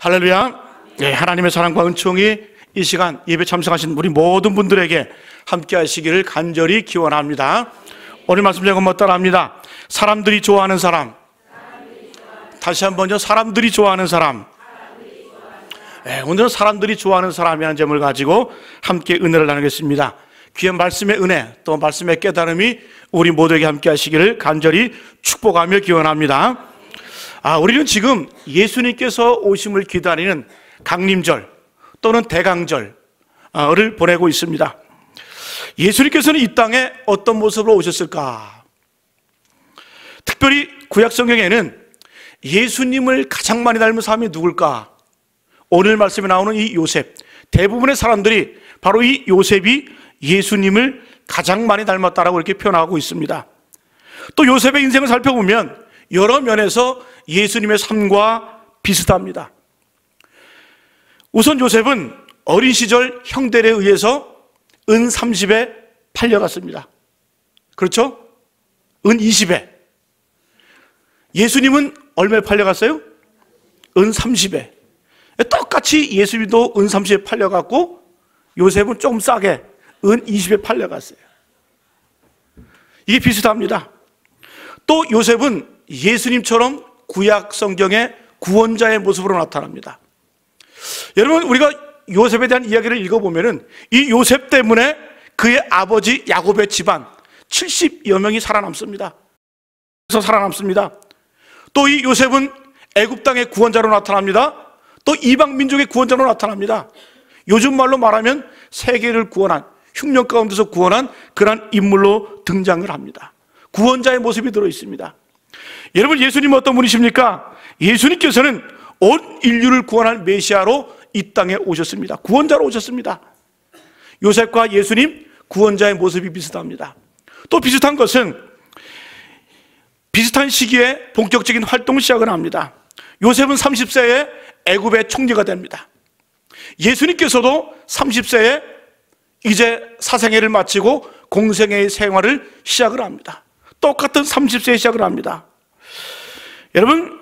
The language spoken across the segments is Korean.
할렐루야. 네, 하나님의 사랑과 은총이 이 시간 예배 참석하신 우리 모든 분들에게 함께 하시기를 간절히 기원합니다. 오늘 말씀 제가 뭐 따라합니다. 사람들이 좋아하는 사람. 다시 한번요. 사람들이 좋아하는 사람. 네, 오늘은 사람들이 좋아하는 사람이라는 제목을 가지고 함께 은혜를 나누겠습니다. 귀한 말씀의 은혜, 또 말씀의 깨달음이 우리 모두에게 함께 하시기를 간절히 축복하며 기원합니다. 우리는 지금 예수님께서 오심을 기다리는 강림절 또는 대강절을 보내고 있습니다. 예수님께서는 이 땅에 어떤 모습으로 오셨을까? 특별히 구약 성경에는 예수님을 가장 많이 닮은 사람이 누굴까? 오늘 말씀에 나오는 이 요셉, 대부분의 사람들이 바로 이 요셉이 예수님을 가장 많이 닮았다라고 이렇게 표현하고 있습니다. 또 요셉의 인생을 살펴보면 여러 면에서 예수님의 삶과 비슷합니다. 우선 요셉은 어린 시절 형들에 의해서 은 30에 팔려갔습니다. 그렇죠? 은 20에. 예수님은 얼마에 팔려갔어요? 은 30에. 똑같이 예수님도 은 30에 팔려갔고 요셉은 좀 싸게 은 20에 팔려갔어요. 이게 비슷합니다. 또 요셉은 예수님처럼 구약 성경의 구원자의 모습으로 나타납니다. 여러분, 우리가 요셉에 대한 이야기를 읽어보면 이 요셉 때문에 그의 아버지 야곱의 집안 70여 명이 살아남습니다. 그래서 살아남습니다. 또 이 요셉은 애굽 땅의 구원자로 나타납니다. 또 이방 민족의 구원자로 나타납니다. 요즘 말로 말하면 세계를 구원한, 흉년 가운데서 구원한 그런 인물로 등장을 합니다. 구원자의 모습이 들어있습니다. 여러분, 예수님은 어떤 분이십니까? 예수님께서는 온 인류를 구원할 메시아로 이 땅에 오셨습니다. 구원자로 오셨습니다. 요셉과 예수님 구원자의 모습이 비슷합니다. 또 비슷한 것은 비슷한 시기에 본격적인 활동을 시작을 합니다. 요셉은 30세에 애굽의 총리가 됩니다. 예수님께서도 30세에 이제 사생애를 마치고 공생애의 생활을 시작을 합니다. 똑같은 30세에 시작을 합니다. 여러분,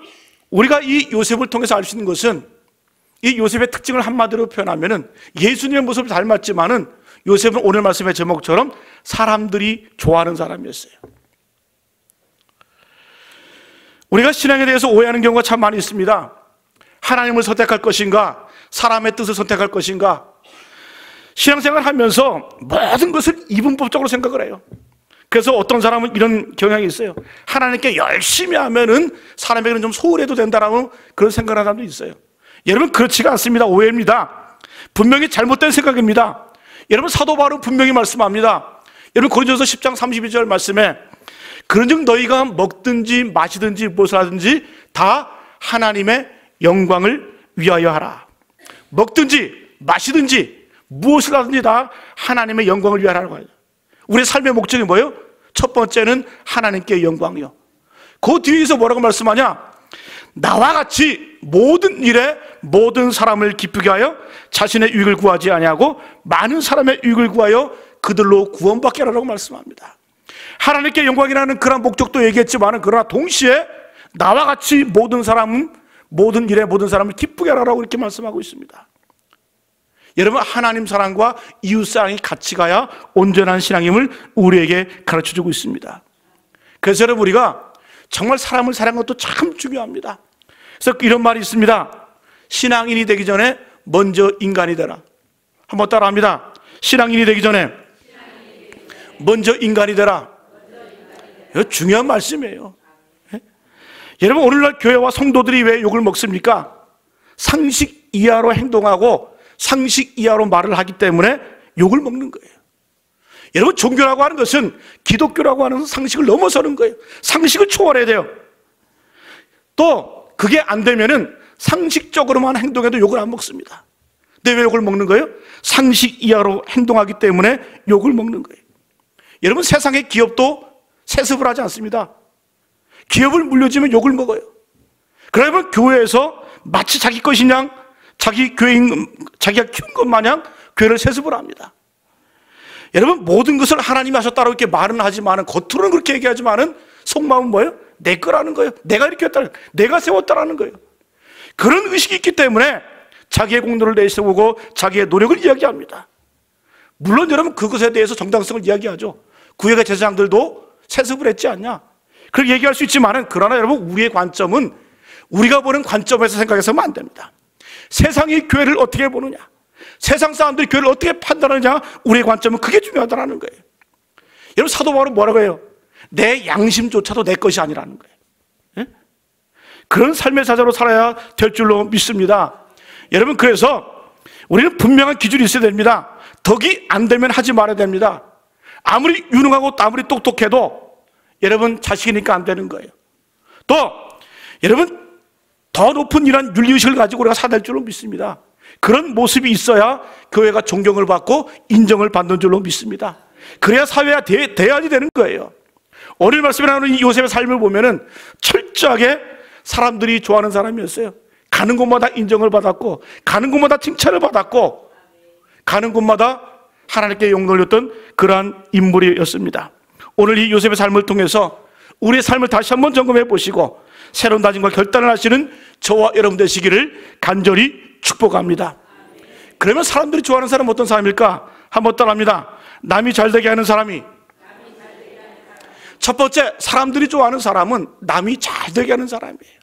우리가 이 요셉을 통해서 알 수 있는 것은 이 요셉의 특징을 한마디로 표현하면 예수님의 모습을 닮았지만은 요셉은 오늘 말씀의 제목처럼 사람들이 좋아하는 사람이었어요. 우리가 신앙에 대해서 오해하는 경우가 참 많이 있습니다. 하나님을 선택할 것인가, 사람의 뜻을 선택할 것인가. 신앙생활을 하면서 모든 것을 이분법적으로 생각을 해요. 그래서 어떤 사람은 이런 경향이 있어요. 하나님께 열심히 하면은 사람에게는 좀 소홀해도 된다라고 그런 생각을 하는 사람도 있어요. 여러분, 그렇지가 않습니다. 오해입니다. 분명히 잘못된 생각입니다. 여러분, 사도 바울은 분명히 말씀합니다. 여러분, 고린도서 10장 32절 말씀에 그런즉 너희가 먹든지 마시든지 무엇을 하든지 다 하나님의 영광을 위하여 하라. 먹든지 마시든지 무엇을 하든지 다 하나님의 영광을 위하여 하라고 해요. 우리의 삶의 목적이 뭐예요? 첫 번째는 하나님께 영광이요. 그 뒤에서 뭐라고 말씀하냐? 나와 같이 모든 일에 모든 사람을 기쁘게 하여 자신의 유익을 구하지 아니하고 많은 사람의 유익을 구하여 그들로 구원받게 하라고 말씀합니다. 하나님께 영광이라는 그런 목적도 얘기했지만 그러나 동시에 나와 같이 모든 사람은 모든 일에 모든 사람을 기쁘게 하라고 이렇게 말씀하고 있습니다. 여러분, 하나님 사랑과 이웃 사랑이 같이 가야 온전한 신앙임을 우리에게 가르쳐주고 있습니다. 그래서 여러분, 우리가 정말 사람을 사랑하는 것도 참 중요합니다. 그래서 이런 말이 있습니다. 신앙인이 되기 전에 먼저 인간이 되라. 한번 따라합니다. 신앙인이 되기 전에 먼저 인간이 되라. 이거 중요한 말씀이에요. 여러분, 오늘날 교회와 성도들이 왜 욕을 먹습니까? 상식 이하로 행동하고 상식 이하로 말을 하기 때문에 욕을 먹는 거예요. 여러분, 종교라고 하는 것은 기독교라고 하는 상식을 넘어서는 거예요. 상식을 초월해야 돼요. 또 그게 안 되면은 상식적으로만 행동해도 욕을 안 먹습니다. 근데 왜 욕을 먹는 거예요? 상식 이하로 행동하기 때문에 욕을 먹는 거예요. 여러분, 세상의 기업도 세습을 하지 않습니다. 기업을 물려주면 욕을 먹어요. 그러면 교회에서 마치 자기 것이냐, 자기 교회인, 자기가 키운 것 마냥 교회를 세습을 합니다. 여러분, 모든 것을 하나님이 하셨다고 이렇게 말은 하지만, 겉으로는 그렇게 얘기하지만은 속마음은 뭐예요? 내 거라는 거예요. 내가 이렇게 했다는, 내가 세웠다라는 거예요. 그런 의식이 있기 때문에 자기의 공로를 내세우고 자기의 노력을 이야기합니다. 물론 여러분 그것에 대해서 정당성을 이야기하죠. 구약의 제사장들도 세습을 했지 않냐, 그렇게 얘기할 수 있지만은, 그러나 여러분 우리의 관점은 우리가 보는 관점에서 생각해서는 안 됩니다. 세상이 교회를 어떻게 보느냐, 세상 사람들이 교회를 어떻게 판단하느냐, 우리의 관점은 그게 중요하다는 거예요. 여러분 사도 바울은 뭐라고 해요? 내 양심조차도 내 것이 아니라는 거예요. 예? 그런 삶의 사자로 살아야 될 줄로 믿습니다. 여러분 그래서 우리는 분명한 기준이 있어야 됩니다. 덕이 안 되면 하지 말아야 됩니다. 아무리 유능하고 아무리 똑똑해도 여러분 자식이니까 안 되는 거예요. 또 여러분 더 높은 이런 윤리의식을 가지고 우리가 살아야 될 줄로 믿습니다. 그런 모습이 있어야 교회가 존경을 받고 인정을 받는 줄로 믿습니다. 그래야 사회와 대안이 되는 거예요. 오늘 말씀에 나오는 이 요셉의 삶을 보면은 철저하게 사람들이 좋아하는 사람이었어요. 가는 곳마다 인정을 받았고, 가는 곳마다 칭찬을 받았고, 가는 곳마다 하나님께 욕놀렸던 그러한 인물이었습니다. 오늘 이 요셉의 삶을 통해서 우리의 삶을 다시 한번 점검해 보시고 새로운 다짐과 결단을 하시는 저와 여러분 되시기를 간절히 축복합니다. 그러면 사람들이 좋아하는 사람은 어떤 사람일까? 한번 따라합니다. 남이 잘되게 하는 사람이, 첫 번째, 사람들이 좋아하는 사람은 남이 잘되게 하는 사람이에요.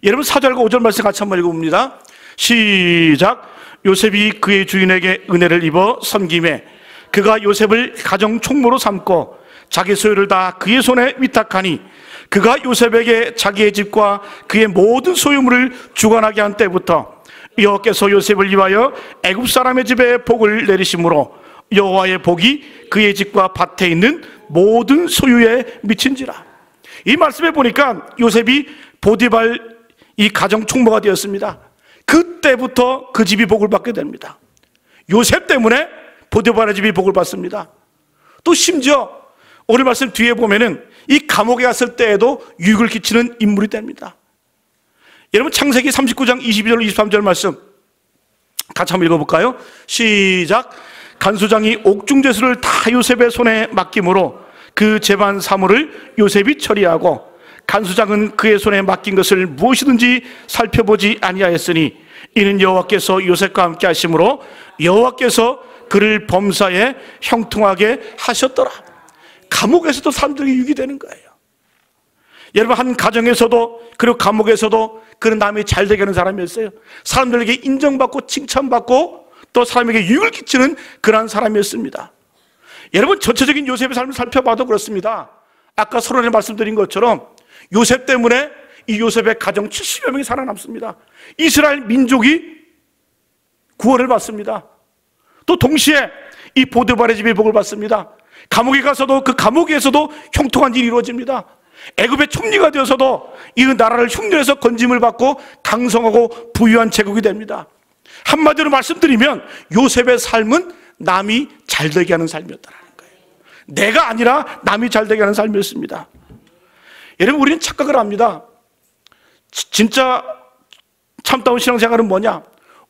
여러분 4절과 5절 말씀 같이 한번 읽어봅니다. 시작. 요셉이 그의 주인에게 은혜를 입어 섬김에 그가 요셉을 가정 총무로 삼고 자기 소유를 다 그의 손에 위탁하니 그가 요셉에게 자기의 집과 그의 모든 소유물을 주관하게 한 때부터 여호와께서 요셉을 위하여 애굽 사람의 집에 복을 내리심으로 여호와의 복이 그의 집과 밭에 있는 모든 소유에 미친지라. 이 말씀에 보니까 요셉이 보디발 이 가정 총무가 되었습니다. 그때부터 그 집이 복을 받게 됩니다. 요셉 때문에 보디발의 집이 복을 받습니다. 또 심지어 오늘 말씀 뒤에 보면은 이 감옥에 갔을 때에도 유익을 끼치는 인물이 됩니다. 여러분 창세기 39장 22절 23절 말씀 같이 한번 읽어볼까요? 시작. 간수장이 옥중제수를 다 요셉의 손에 맡김으로 그 재반 사물을 요셉이 처리하고 간수장은 그의 손에 맡긴 것을 무엇이든지 살펴보지 아니하였으니 이는 여호와께서 요셉과 함께 하심으로 여호와께서 그를 범사에 형통하게 하셨더라. 감옥에서도 사람들이 유익이 되는 거예요. 여러분 한 가정에서도 그리고 감옥에서도 그는 남이 잘되게 하는 사람이었어요. 사람들에게 인정받고 칭찬받고 또 사람에게 유익을 끼치는 그러한 사람이었습니다. 여러분 전체적인 요셉의 삶을 살펴봐도 그렇습니다. 아까 서론에 말씀드린 것처럼 요셉 때문에 이 요셉의 가정 70여 명이 살아남습니다. 이스라엘 민족이 구원을 받습니다. 또 동시에 이 보디발의 집이 복을 받습니다. 감옥에 가서도 그 감옥에서도 형통한 일이 이루어집니다. 애굽의 총리가 되어서도 이 나라를 흉년에서 건짐을 받고 강성하고 부유한 제국이 됩니다. 한마디로 말씀드리면 요셉의 삶은 남이 잘되게 하는 삶이었다는 거예요. 내가 아니라 남이 잘되게 하는 삶이었습니다. 여러분 우리는 착각을 합니다. 진짜 참다운 신앙생활은 뭐냐?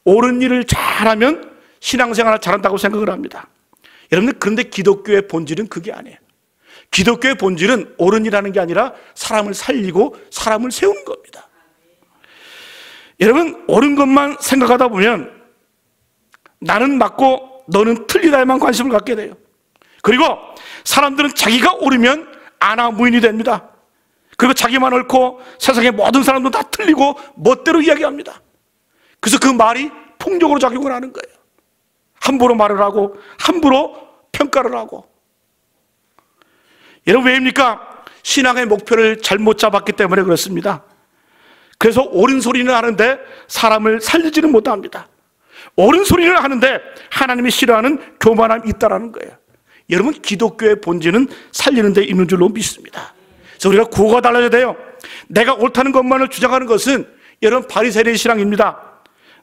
옳은 일을 잘하면 신앙생활을 잘한다고 생각을 합니다. 여러분들 그런데 기독교의 본질은 그게 아니에요. 기독교의 본질은 옳은 일하는 게 아니라 사람을 살리고 사람을 세우는 겁니다. 여러분 옳은 것만 생각하다 보면 나는 맞고 너는 틀리다에만 관심을 갖게 돼요. 그리고 사람들은 자기가 옳으면 아나무인이 됩니다. 그리고 자기만 옳고 세상의 모든 사람도 다 틀리고 멋대로 이야기합니다. 그래서 그 말이 폭력으로 작용을 하는 거예요. 함부로 말을 하고 함부로 평가를 하고. 여러분 왜입니까? 신앙의 목표를 잘못 잡았기 때문에 그렇습니다. 그래서 옳은 소리는 하는데 사람을 살리지는 못합니다. 옳은 소리를 하는데 하나님이 싫어하는 교만함이 있다는 거예요. 여러분 기독교의 본질은 살리는 데 있는 줄로 믿습니다. 그래서 우리가 구호가 달라져야 돼요. 내가 옳다는 것만을 주장하는 것은 여러분 바리새인의 신앙입니다.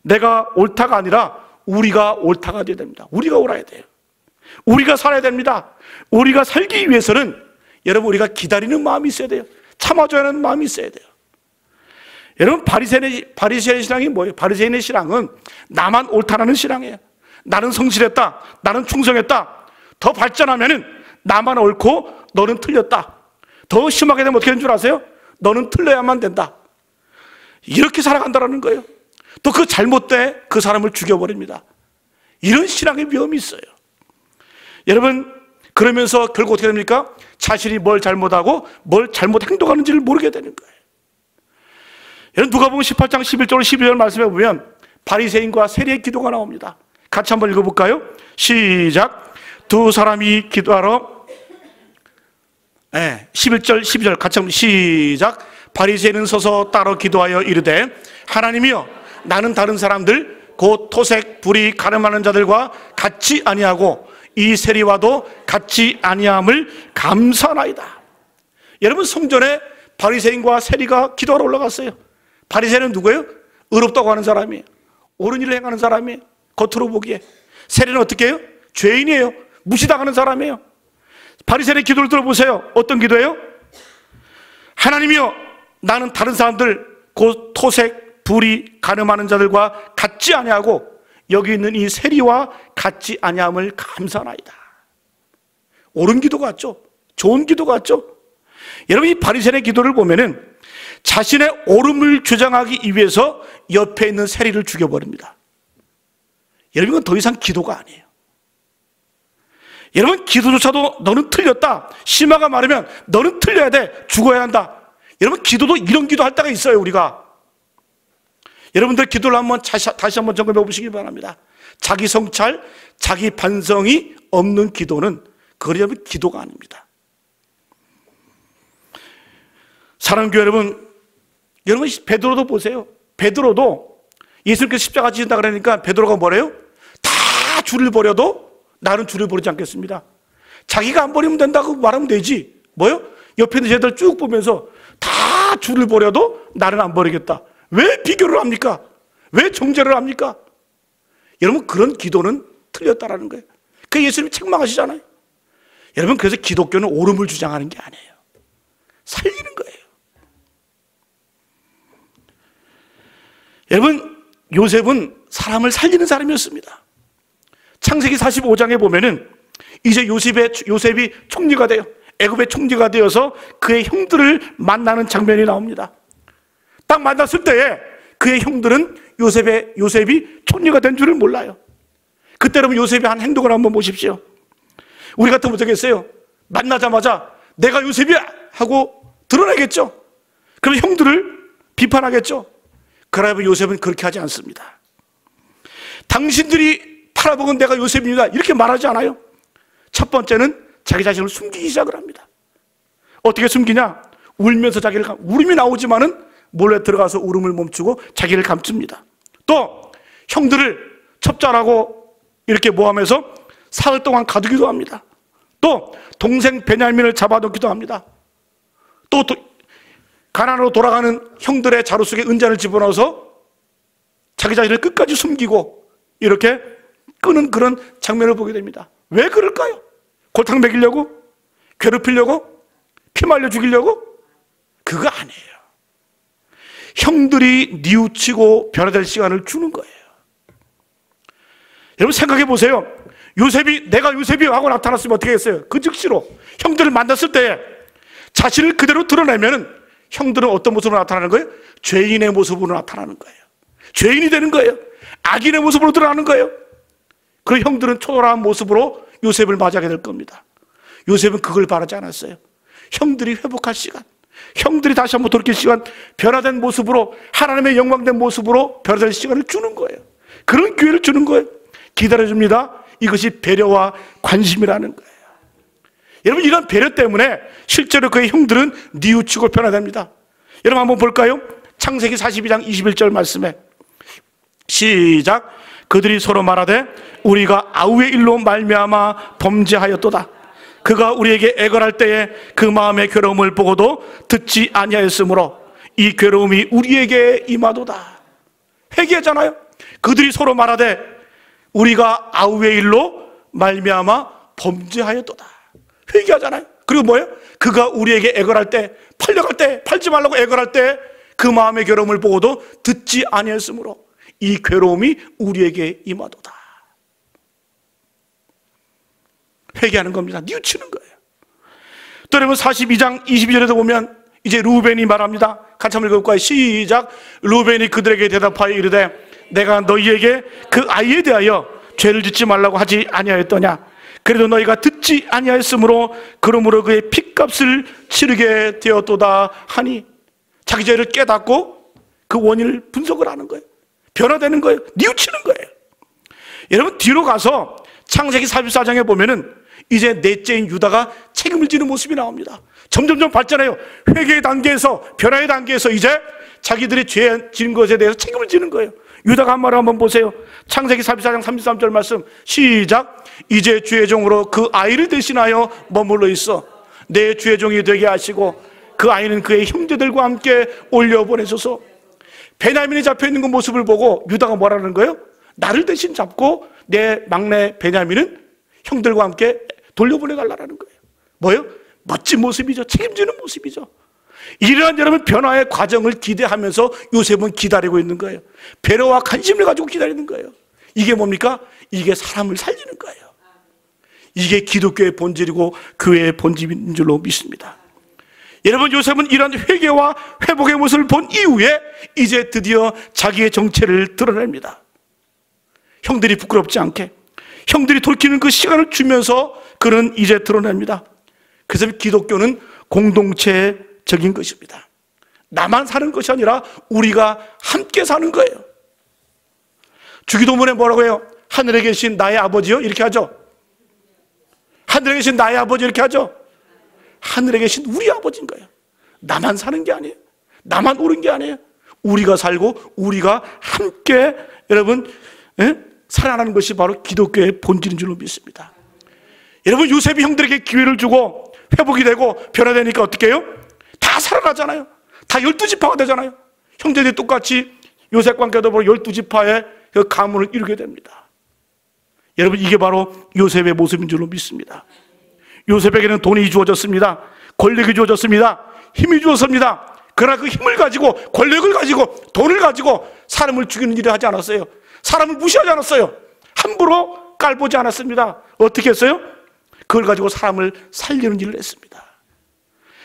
내가 옳다가 아니라 우리가 옳다가 되어야 됩니다. 우리가 옳아야 돼요. 우리가 살아야 됩니다. 우리가 살기 위해서는 여러분 우리가 기다리는 마음이 있어야 돼요. 참아줘야 하는 마음이 있어야 돼요. 여러분 바리새인의 신앙이 뭐예요? 바리새인의 신앙은 나만 옳다는 신앙이에요. 나는 성실했다, 나는 충성했다. 더 발전하면은 나만 옳고 너는 틀렸다. 더 심하게 되면 어떻게 되는 줄 아세요? 너는 틀려야만 된다. 이렇게 살아간다는 거예요. 또 그 잘못돼 그 사람을 죽여버립니다. 이런 신앙의 위험이 있어요. 여러분, 그러면서 결국 어떻게 됩니까? 자신이 뭘 잘못하고 뭘 잘못 행동하는지를 모르게 되는 거예요. 여러분, 누가복음 18장 11절 12절 말씀에 보면 바리새인과 세리의 기도가 나옵니다. 같이 한번 읽어볼까요? 시작. 두 사람이 기도하러 11절 12절 같이 한번 시작. 바리새인은 서서 따로 기도하여 이르되 하나님이여, 나는 다른 사람들 곧 토색 불의 가늠하는 자들과 같이 아니하고 이 세리와도 같이 아니함을 감사하나이다. 여러분, 성전에 바리새인과 세리가 기도하러 올라갔어요. 바리새인은 누구예요? 의롭다고 하는 사람이에요. 옳은 일을 행하는 사람이에요. 겉으로 보기에. 세리는 어떻게 해요? 죄인이에요. 무시당하는 사람이에요. 바리새인의 기도를 들어보세요. 어떤 기도예요? 하나님이여, 나는 다른 사람들 곧 토색 불의 가늠하는 자들과 같지 아니하고 여기 있는 이 세리와 같지 아니함을 감사하나이다. 옳은 기도 같죠? 좋은 기도 같죠? 여러분, 이 바리새인의 기도를 보면은 자신의 옳음을 주장하기 위해서 옆에 있는 세리를 죽여버립니다. 여러분, 이건 더 이상 기도가 아니에요. 여러분, 기도조차도 너는 틀렸다, 심화가 말하면 너는 틀려야 돼, 죽어야 한다. 여러분, 기도도 이런 기도 할 때가 있어요. 우리가 여러분들 기도를 한번 다시 한번 점검해 보시기 바랍니다. 자기 성찰, 자기 반성이 없는 기도는 그건 여러분 기도가 아닙니다. 사랑하는 교회 여러분, 여러분 베드로도 보세요. 베드로도 예수님께서 십자가 지신다 그러니까 베드로가 뭐래요? 다 줄을 버려도 나는 줄을 버리지 않겠습니다. 자기가 안 버리면 된다고 말하면 되지. 뭐요? 옆에 있는 쟤들 쭉 보면서 다 줄을 버려도 나는 안 버리겠다. 왜 비교를 합니까? 왜 정죄를 합니까? 여러분, 그런 기도는 틀렸다라는 거예요. 그 예수님이 책망하시잖아요. 여러분, 그래서 기독교는 옳음을 주장하는 게 아니에요. 살리는 거예요. 여러분, 요셉은 사람을 살리는 사람이었습니다. 창세기 45장에 보면은 이제 요셉이 총리가 돼요. 애굽의 총리가 되어서 그의 형들을 만나는 장면이 나옵니다. 딱 만났을 때에 그의 형들은 요셉이 총리가 된 줄을 몰라요. 그때 여러분 요셉이 한 행동을 한번 보십시오. 우리 같으면 어떻겠어요? 만나자마자 내가 요셉이야 하고 드러내겠죠. 그럼 형들을 비판하겠죠. 그러나 요셉은 그렇게 하지 않습니다. 당신들이 팔아먹은 내가 요셉입니다 이렇게 말하지 않아요. 첫 번째는 자기 자신을 숨기기 시작을 합니다. 어떻게 숨기냐? 울면서 울음이 나오지만은 몰래 들어가서 울음을 멈추고 자기를 감춥니다. 또 형들을 첩자라고 이렇게 모함해서 사흘 동안 가두기도 합니다. 또 동생 베냐민을 잡아놓기도 합니다. 또 가나안으로 돌아가는 형들의 자루 속에 은잔을 집어넣어서 자기 자신을 끝까지 숨기고 이렇게 끄는 그런 장면을 보게 됩니다. 왜 그럴까요? 골탕 먹이려고? 괴롭히려고? 피 말려 죽이려고? 그거 아니에요. 형들이 뉘우치고 변화될 시간을 주는 거예요. 여러분 생각해 보세요. 내가 요셉이 하고 나타났으면 어떻게 했어요? 그 즉시로 형들을 만났을 때 자신을 그대로 드러내면은 형들은 어떤 모습으로 나타나는 거예요? 죄인의 모습으로 나타나는 거예요. 죄인이 되는 거예요. 악인의 모습으로 드러나는 거예요. 그 형들은 초라한 모습으로 요셉을 맞이하게 될 겁니다. 요셉은 그걸 바라지 않았어요. 형들이 회복할 시간, 형들이 다시 한번 돌이킬 시간, 변화된 모습으로 하나님의 영광된 모습으로 변화될 시간을 주는 거예요. 그런 기회를 주는 거예요. 기다려줍니다. 이것이 배려와 관심이라는 거예요. 여러분 이런 배려 때문에 실제로 그의 형들은 뉘우치고 변화됩니다. 여러분 한번 볼까요? 창세기 42장 21절 말씀에 시작. 그들이 서로 말하되 우리가 아우의 일로 말미암아 범죄하였도다. 그가 우리에게 애걸할 때에 그 마음의 괴로움을 보고도 듣지 아니하였으므로 이 괴로움이 우리에게 임하도다. 회개하잖아요. 그들이 서로 말하되 우리가 아우의 일로 말미암아 범죄하였도다. 회개하잖아요. 그리고 뭐예요? 그가 우리에게 애걸할 때, 팔려갈 때, 팔지 말라고 애걸할 때 그 마음의 괴로움을 보고도 듣지 아니하였으므로 이 괴로움이 우리에게 임하도다. 회개하는 겁니다. 뉘우치는 거예요. 또 여러분 42장 22절에도 보면 이제 루벤이 말합니다. 같이 한번 읽어볼까요? 시작. 루벤이 그들에게 대답하여 이르되 내가 너희에게 그 아이에 대하여 죄를 짓지 말라고 하지 아니하였더냐? 그래도 너희가 듣지 아니하였으므로 그러므로 그의 핏값을 치르게 되었도다 하니, 자기 죄를 깨닫고 그 원인을 분석을 하는 거예요. 변화되는 거예요. 뉘우치는 거예요. 여러분, 뒤로 가서 창세기 44장에 보면은 이제 넷째인 유다가 책임을 지는 모습이 나옵니다. 점점점 발전해요. 회개의 단계에서, 변화의 단계에서 이제 자기들이 죄 지은 것에 대해서 책임을 지는 거예요. 유다가 한 말을 한번 보세요. 창세기 44장 33절 말씀 시작. 이제 주의 종으로 그 아이를 대신하여 머물러 있어 내 주의 종이 되게 하시고 그 아이는 그의 형제들과 함께 올려보내소서. 베냐민이 잡혀있는 그 모습을 보고 유다가 뭐라는 거예요? 나를 대신 잡고 내 막내 베냐민은 형들과 함께 돌려보내달라는 거예요. 뭐예요? 멋진 모습이죠. 책임지는 모습이죠. 이러한 여러분 변화의 과정을 기대하면서 요셉은 기다리고 있는 거예요. 배려와 관심을 가지고 기다리는 거예요. 이게 뭡니까? 이게 사람을 살리는 거예요. 이게 기독교의 본질이고 교회의 본질인 줄로 믿습니다. 여러분, 요셉은 이러한 회개와 회복의 모습을 본 이후에 이제 드디어 자기의 정체를 드러냅니다. 형들이 부끄럽지 않게, 형들이 돌이키는 그 시간을 주면서 그는 이제 드러냅니다. 그래서 기독교는 공동체적인 것입니다. 나만 사는 것이 아니라 우리가 함께 사는 거예요. 주기도문에 뭐라고 해요? 하늘에 계신 나의 아버지요? 이렇게 하죠. 하늘에 계신 나의 아버지 이렇게 하죠. 하늘에 계신 우리 아버지인 거예요. 나만 사는 게 아니에요. 나만 옳은 게 아니에요. 우리가 살고 우리가 함께 여러분 살아나는 것이 바로 기독교의 본질인 줄로 믿습니다. 여러분, 요셉이 형들에게 기회를 주고 회복이 되고 변화되니까 어떻게 해요? 다 살아나잖아요. 다 12지파가 되잖아요. 형제들이 똑같이 요셉과 함께 더불어 12지파의 그 가문을 이루게 됩니다. 여러분, 이게 바로 요셉의 모습인 줄로 믿습니다. 요셉에게는 돈이 주어졌습니다. 권력이 주어졌습니다. 힘이 주어졌습니다. 그러나 그 힘을 가지고, 권력을 가지고, 돈을 가지고 사람을 죽이는 일을 하지 않았어요. 사람을 무시하지 않았어요. 함부로 깔보지 않았습니다. 어떻게 했어요? 그걸 가지고 사람을 살리는 일을 했습니다.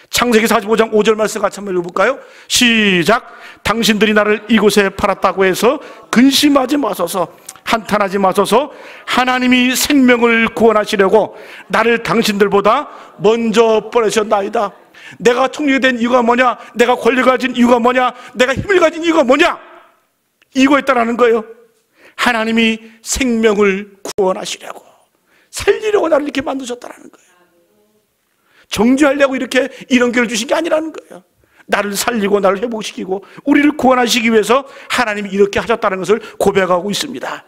창세기 45장 5절 말씀 같이 한번 읽어볼까요? 시작. 당신들이 나를 이곳에 팔았다고 해서 근심하지 마소서, 한탄하지 마소서. 하나님이 생명을 구원하시려고 나를 당신들보다 먼저 보내셨나이다. 내가 총리가 된 이유가 뭐냐? 내가 권력을 가진 이유가 뭐냐? 내가 힘을 가진 이유가 뭐냐? 이거였다라는 거예요. 하나님이 생명을 구원하시려고, 살리려고 나를 이렇게 만드셨다라는 거예요. 정죄하려고 이렇게 이런 기회를 주신 게 아니라는 거예요. 나를 살리고 나를 회복시키고 우리를 구원하시기 위해서 하나님이 이렇게 하셨다는 것을 고백하고 있습니다.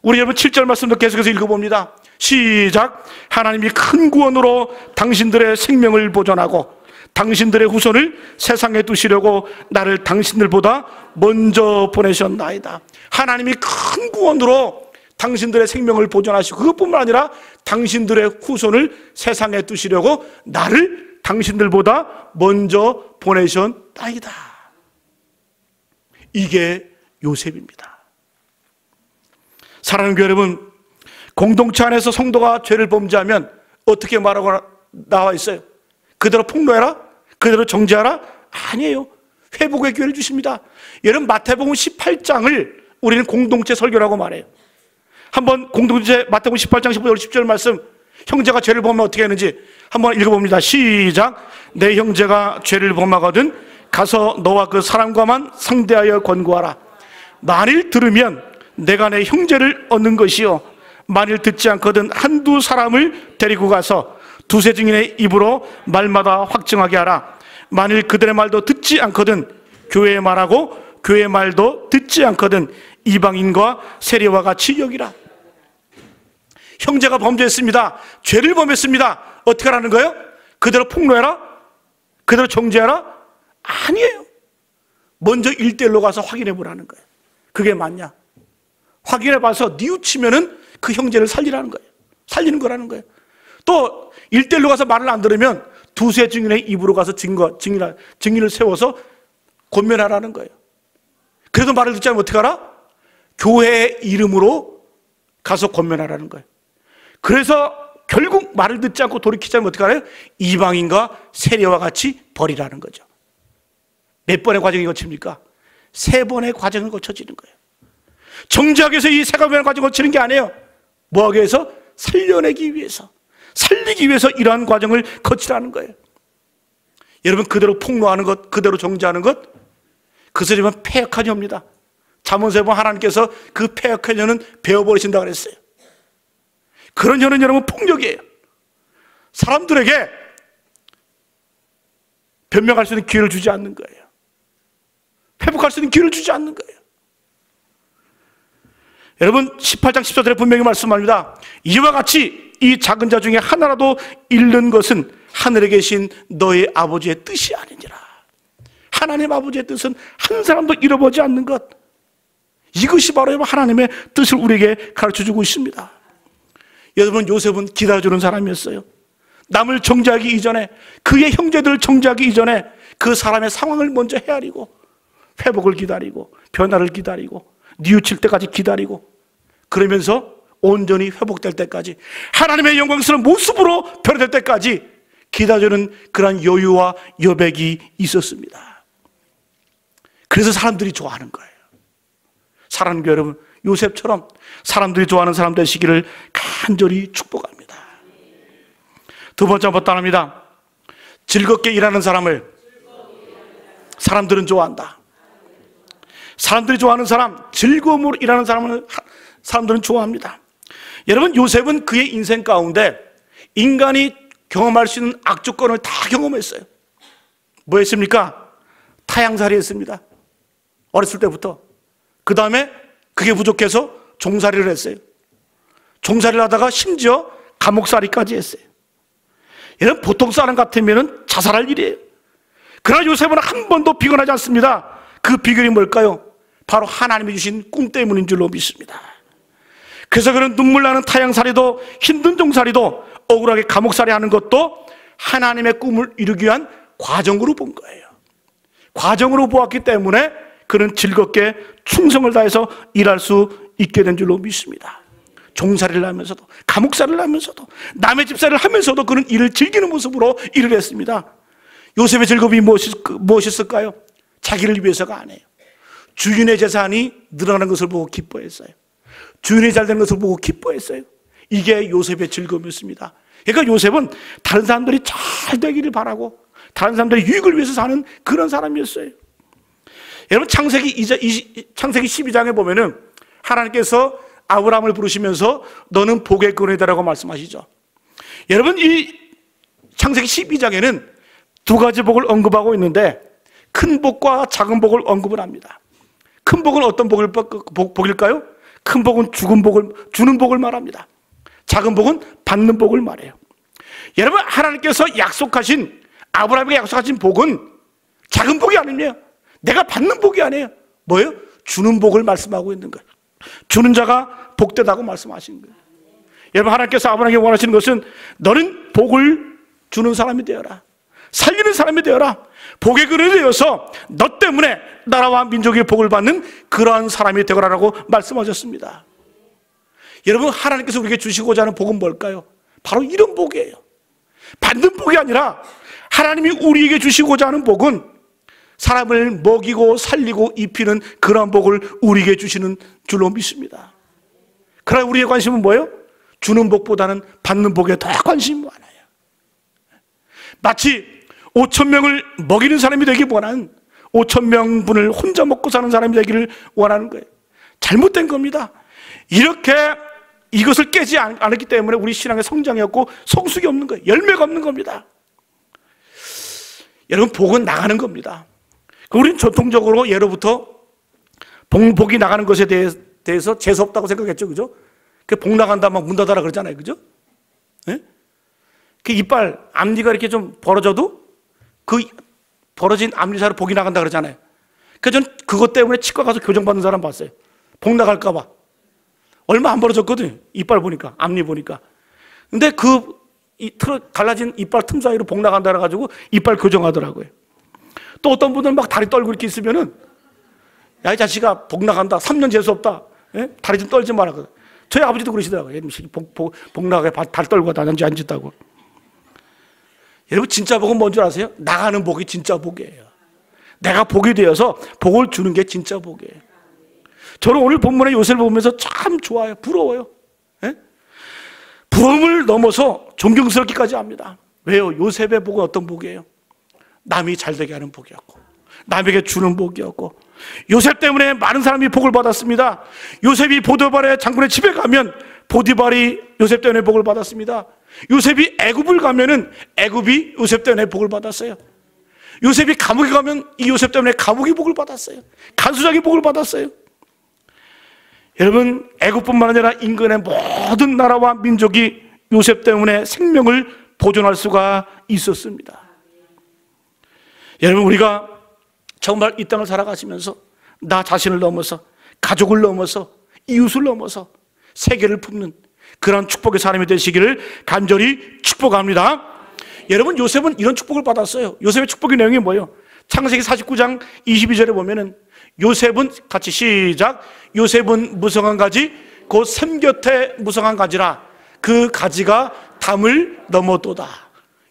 우리 여러분 7절 말씀도 계속해서 읽어봅니다. 시작. 하나님이 큰 구원으로 당신들의 생명을 보존하고 당신들의 후손을 세상에 두시려고 나를 당신들보다 먼저 보내셨나이다. 하나님이 큰 구원으로 당신들의 생명을 보존하시고 그것뿐만 아니라 당신들의 후손을 세상에 두시려고 나를 당신들보다 먼저 보내셨나이다. 이게 요셉입니다. 사랑하는 교회 여러분, 공동체 안에서 성도가 죄를 범죄하면 어떻게 말하고 나와 있어요? 그대로 폭로해라? 그대로 정죄하라? 아니에요. 회복의 기회를 주십니다. 여러분, 마태복음 18장을 우리는 공동체 설교라고 말해요. 한번 공동체 마태복음 18장 15절 10절 말씀, 형제가 죄를 범하면 어떻게 하는지 한번 읽어봅니다. 시작. 내 형제가 죄를 범하거든 가서 너와 그 사람과만 상대하여 권고하라. 만일 들으면 내가 내 형제를 얻는 것이요, 만일 듣지 않거든 한두 사람을 데리고 가서 두세 증인의 입으로 말마다 확증하게 하라. 만일 그들의 말도 듣지 않거든 교회의 말하고 교회의 말도 듣지 않거든 이방인과 세리와 같이 여기라. 형제가 범죄했습니다. 죄를 범했습니다. 어떻게 하라는 거예요? 그대로 폭로해라? 그대로 정죄하라? 아니에요. 먼저 1대1로 가서 확인해 보라는 거예요. 그게 맞냐? 확인해 봐서 뉘우치면은 그 형제를 살리라는 거예요. 살리는 거라는 거예요. 또 1대1로 가서 말을 안 들으면 두세 증인의 입으로 가서 증인을 세워서 권면하라는 거예요. 그래도 말을 듣지 않으면 어떻게 하라? 교회의 이름으로 가서 권면하라는 거예요. 그래서 결국 말을 듣지 않고 돌이키지 않으면 어떻게 하나요? 이방인과 세례와 같이 버리라는 거죠. 몇 번의 과정이 거칩니까? 3번의 과정을 거쳐지는 거예요. 정죄하기 위해서 이 3번의 과정을 거치는 게 아니에요. 뭐하기 위해서? 살려내기 위해서, 살리기 위해서 이러한 과정을 거치라는 거예요. 여러분, 그대로 폭로하는 것, 그대로 정죄하는 것, 그것을 보면 패역한 혀입니다. 잠언서에 보면 하나님께서 그 패역한 혀는 베어버리신다고 그랬어요. 그런 혀는 여러분 폭력이에요. 사람들에게 변명할 수 있는 기회를 주지 않는 거예요. 회복할 수 있는 기회를 주지 않는 거예요. 여러분, 18장 14절에 분명히 말씀합니다. 이와 같이 이 작은 자 중에 하나라도 잃는 것은 하늘에 계신 너의 아버지의 뜻이 아니니라. 하나님 아버지의 뜻은 한 사람도 잃어보지 않는 것, 이것이 바로 하나님의 뜻을 우리에게 가르쳐주고 있습니다. 여러분, 요셉은 기다려주는 사람이었어요. 남을 정죄하기 이전에, 그의 형제들을 정죄하기 이전에 그 사람의 상황을 먼저 헤아리고 회복을 기다리고 변화를 기다리고 뉘우칠 때까지 기다리고, 그러면서 온전히 회복될 때까지, 하나님의 영광스러운 모습으로 변화될 때까지 기다려주는 그런 여유와 여백이 있었습니다. 그래서 사람들이 좋아하는 거예요. 사랑하는 여러분, 요셉처럼 사람들이 좋아하는 사람 되시기를 간절히 축복합니다. 두 번째 한번 따라합니다. 즐겁게 일하는 사람을 사람들은 좋아한다. 사람들이 좋아하는 사람, 즐거움으로 일하는 사람을 사람들은 좋아합니다. 여러분, 요셉은 그의 인생 가운데 인간이 경험할 수 있는 악조건을 다 경험했어요. 뭐 했습니까? 타양살이 했습니다. 어렸을 때부터. 그 다음에 그게 부족해서 종살이를 했어요. 종살이를 하다가 심지어 감옥살이까지 했어요. 여러분, 보통 사람 같으면 자살할 일이에요. 그러나 요셉은 한 번도 비관하지 않습니다. 그 비결이 뭘까요? 바로 하나님이 주신 꿈 때문인 줄로 믿습니다. 그래서 그는 눈물 나는 타양살이도 힘든 종살이도 억울하게 감옥살이 하는 것도 하나님의 꿈을 이루기 위한 과정으로 본 거예요. 과정으로 보았기 때문에 그는 즐겁게 충성을 다해서 일할 수 있게 된 줄로 믿습니다. 종살이를 하면서도, 감옥살이를 하면서도, 남의 집살이를 하면서도 그는 일을 즐기는 모습으로 일을 했습니다. 요셉의 즐거움이 무엇이었을까요? 자기를 위해서가 아니에요. 주인의 재산이 늘어나는 것을 보고 기뻐했어요. 주인이 잘 되는 것을 보고 기뻐했어요. 이게 요셉의 즐거움이었습니다. 그러니까 요셉은 다른 사람들이 잘 되기를 바라고 다른 사람들의 유익을 위해서 사는 그런 사람이었어요. 여러분, 창세기 12장에 보면은 하나님께서 아브라함을 부르시면서 너는 복의 근원이다라고 말씀하시죠. 여러분, 이 창세기 12장에는 두 가지 복을 언급하고 있는데 큰 복과 작은 복을 언급을 합니다. 큰 복은 어떤 복일까요? 큰 복은 주는 복을 말합니다. 작은 복은 받는 복을 말해요. 여러분, 하나님께서 아브라함에게 약속하신 복은 작은 복이 아니에요. 내가 받는 복이 아니에요. 뭐예요? 주는 복을 말씀하고 있는 거예요. 주는 자가 복되다고 말씀하신 거예요. 여러분, 하나님께서 아브라함에게 원하시는 것은 너는 복을 주는 사람이 되어라. 살리는 사람이 되어라. 복의 근원이 되어서 너 때문에 나라와 민족의 복을 받는 그러한 사람이 되거라라고 말씀하셨습니다. 여러분, 하나님께서 우리에게 주시고자 하는 복은 뭘까요? 바로 이런 복이에요. 받는 복이 아니라 하나님이 우리에게 주시고자 하는 복은 사람을 먹이고 살리고 입히는 그러한 복을 우리에게 주시는 줄로 믿습니다. 그러나 우리의 관심은 뭐예요? 주는 복보다는 받는 복에 더 관심이 많아요. 마치 5,000명을 먹이는 사람이 되기 원하는 5,000명분을 혼자 먹고 사는 사람이 되기를 원하는 거예요. 잘못된 겁니다. 이렇게 이것을 깨지 않았기 때문에 우리 신앙의 성장이 없고 성숙이 없는 거예요. 열매가 없는 겁니다. 여러분, 복은 나가는 겁니다. 우리는 전통적으로 예로부터 복이 나가는 것에 대해서 재수없다고 생각했죠. 그죠? 복 나간다, 막 문 닫아라 그러잖아요. 그죠? 네? 그 이빨, 앞니가 이렇게 좀 벌어져도 그 벌어진 앞니 사이로 복이 나간다 그러잖아요. 그래서 전 그것 때문에 치과 가서 교정받는 사람 봤어요. 복 나갈까봐. 얼마 안 벌어졌거든요. 이빨 보니까, 앞니 보니까. 근데 갈라진 이빨 틈 사이로 복 나간다 그래가지고 이빨 교정하더라고요. 또 어떤 분들은 막 다리 떨고 이렇게 있으면은 야, 이 자식아, 복 나간다. 3년 재수 없다. 예? 다리 좀 떨지 마라. 저희 아버지도 그러시더라고요. 복 나가게 달 떨고 다는지 앉았다고. 여러분, 진짜 복은 뭔 줄 아세요? 나가는 복이 진짜 복이에요. 내가 복이 되어서 복을 주는 게 진짜 복이에요. 저는 오늘 본문의 요셉을 보면서 참 좋아요. 부러워요. 예? 부러움을 넘어서 존경스럽기까지 합니다. 왜요? 요셉의 복은 어떤 복이에요? 남이 잘되게 하는 복이었고, 남에게 주는 복이었고, 요셉 때문에 많은 사람이 복을 받았습니다. 요셉이 보디발의 장군의 집에 가면 보디발이 요셉 때문에 복을 받았습니다. 요셉이 애굽을 가면은 애굽이 요셉 때문에 복을 받았어요. 요셉이 감옥에 가면 이 요셉 때문에 감옥이 복을 받았어요. 간수장이 복을 받았어요. 여러분, 애굽뿐만 아니라 인근의 모든 나라와 민족이 요셉 때문에 생명을 보존할 수가 있었습니다. 여러분, 우리가 정말 이 땅을 살아가시면서 나 자신을 넘어서, 가족을 넘어서, 이웃을 넘어서 세계를 품는 그런 축복의 사람이 되시기를 간절히 축복합니다. 여러분, 요셉은 이런 축복을 받았어요. 요셉의 축복의 내용이 뭐예요? 창세기 49장 22절에 보면은 요셉은, 같이 시작, 요셉은 무성한 가지 곧 샘 곁에 무성한 가지라 그 가지가 담을 넘어도다.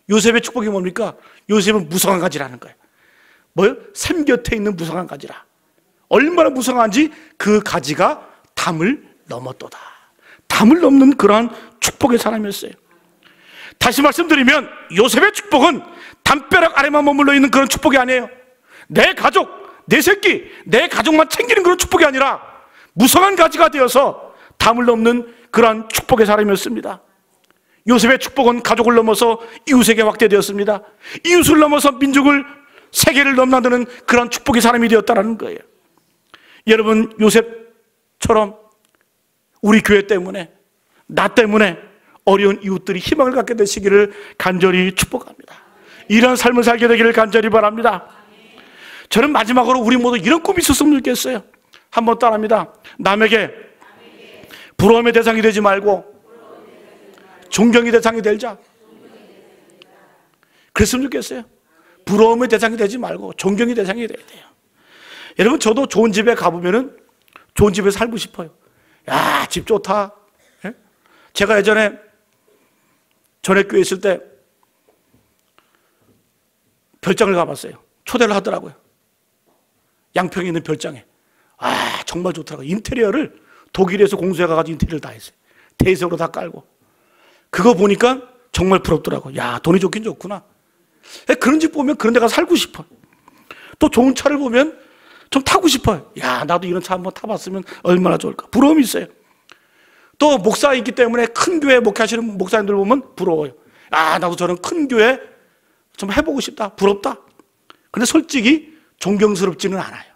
요셉의 축복이 뭡니까? 요셉은 무성한 가지라는 거예요. 뭐예요? 샘 곁에 있는 무성한 가지라. 얼마나 무성한지 그 가지가 담을 넘어도다. 담을 넘는 그러한 축복의 사람이었어요. 다시 말씀드리면 요셉의 축복은 담벼락 아래만 머물러 있는 그런 축복이 아니에요. 내 가족, 내 새끼, 내 가족만 챙기는 그런 축복이 아니라 무성한 가지가 되어서 담을 넘는 그러한 축복의 사람이었습니다. 요셉의 축복은 가족을 넘어서 이웃에게 확대되었습니다. 이웃을 넘어서 민족을, 세계를 넘나드는 그런 축복의 사람이 되었다는 거예요. 여러분, 요셉처럼 우리 교회 때문에, 나 때문에 어려운 이웃들이 희망을 갖게 되시기를 간절히 축복합니다. 이런 삶을 살게 되기를 간절히 바랍니다. 저는 마지막으로 우리 모두 이런 꿈이 있었으면 좋겠어요. 한번 따라합니다. 남에게 부러움의 대상이 되지 말고 존경의 대상이 되자. 그랬으면 좋겠어요. 부러움의 대상이 되지 말고 존경의 대상이 돼야 돼요. 여러분, 저도 좋은 집에 가보면은 좋은 집에 살고 싶어요. 야, 집 좋다. 예? 제가 예전에 전액교회 있을 때 별장을 가봤어요. 초대를 하더라고요. 양평에 있는 별장에. 아, 정말 좋더라고요. 인테리어를 독일에서 공수해 가가지고 인테리어를 다 했어요. 대리석으로 다 깔고. 그거 보니까 정말 부럽더라고요. 야, 돈이 좋긴 좋구나. 그런 집 보면 그런 데 가서 살고 싶어요. 또 좋은 차를 보면 좀 타고 싶어요. 야, 나도 이런 차 한번 타봤으면 얼마나 좋을까. 부러움이 있어요. 또 목사이기 때문에 큰 교회 목회하시는 목사님들 보면 부러워요. 아, 나도 저런 큰 교회 좀 해보고 싶다. 부럽다. 근데 솔직히 존경스럽지는 않아요.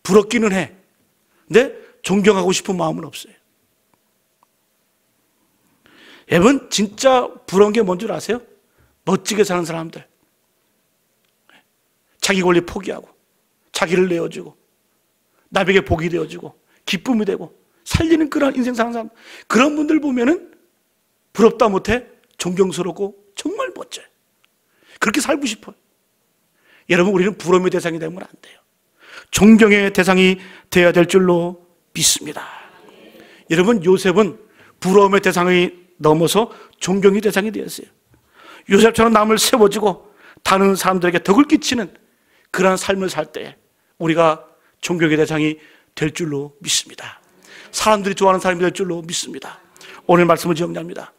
부럽기는 해. 근데 존경하고 싶은 마음은 없어요. 여러분, 진짜 부러운 게 뭔 줄 아세요? 멋지게 사는 사람들. 자기 권리 포기하고 자기를 내어주고 남에게 복이 되어주고 기쁨이 되고 살리는 그런 인생 사는 사람, 그런 분들 보면은 부럽다 못해 존경스럽고 정말 멋져요. 그렇게 살고 싶어요. 여러분, 우리는 부러움의 대상이 되면 안 돼요. 존경의 대상이 되어야 될 줄로 믿습니다. 여러분, 요셉은 부러움의 대상이 넘어서 존경의 대상이 되었어요. 요셉처럼 남을 세워주고 다른 사람들에게 덕을 끼치는 그러한 삶을 살 때 우리가 존경의 대상이 될 줄로 믿습니다. 사람들이 좋아하는 사람이 될 줄로 믿습니다. 오늘 말씀을 정리합니다.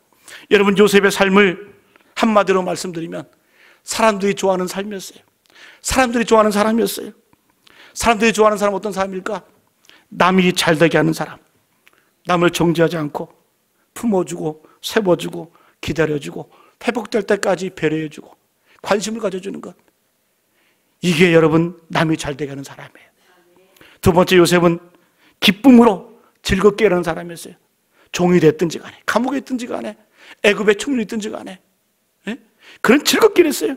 여러분, 요셉의 삶을 한마디로 말씀드리면 사람들이 좋아하는 삶이었어요. 사람들이 좋아하는 사람이었어요. 사람들이 좋아하는 사람은 어떤 사람일까? 남이 잘되게 하는 사람, 남을 정죄하지 않고 품어주고 세워주고 기다려주고 회복될 때까지 배려해주고 관심을 가져주는 것, 이게 여러분 남이 잘되게 하는 사람이에요. 두 번째, 요셉은 기쁨으로 즐겁게 일하는 사람이었어요. 종이 됐든지 간에, 감옥에 있든지 간에, 애굽의 총리 있든지 간에, 예? 그런 즐겁게 일했어요.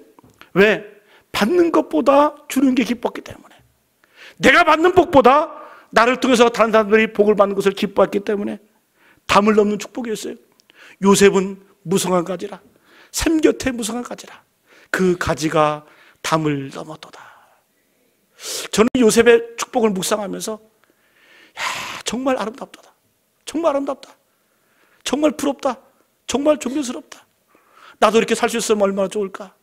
왜? 받는 것보다 주는 게 기뻤기 때문에. 내가 받는 복보다 나를 통해서 다른 사람들이 복을 받는 것을 기뻐했기 때문에 담을 넘는 축복이었어요. 요셉은 무성한 가지라, 샘 곁에 무성한 가지라, 그 가지가 담을 넘어도다. 저는 요셉의 축복을 묵상하면서 야, 정말 아름답다. 정말 아름답다. 정말 부럽다. 정말 존경스럽다. 나도 이렇게 살 수 있으면 얼마나 좋을까.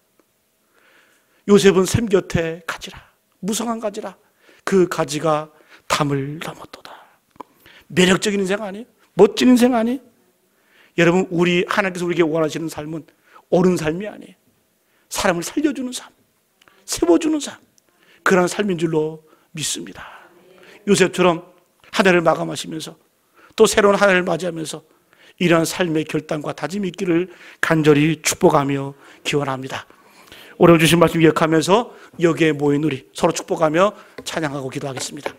요셉은 샘 곁에 가지라. 무성한 가지라. 그 가지가 담을 넘었도다. 매력적인 인생 아니에요? 멋진 인생 아니에요? 여러분, 하나님께서 우리에게 원하시는 삶은 옳은 삶이 아니에요. 사람을 살려주는 삶, 세워주는 삶, 그런 삶인 줄로 믿습니다. 요셉처럼 한 해를 마감하시면서 또 새로운 한 해를 맞이하면서 이러한 삶의 결단과 다짐이 있기를 간절히 축복하며 기원합니다. 오늘 주신 말씀 기억하면서 여기에 모인 우리 서로 축복하며 찬양하고 기도하겠습니다.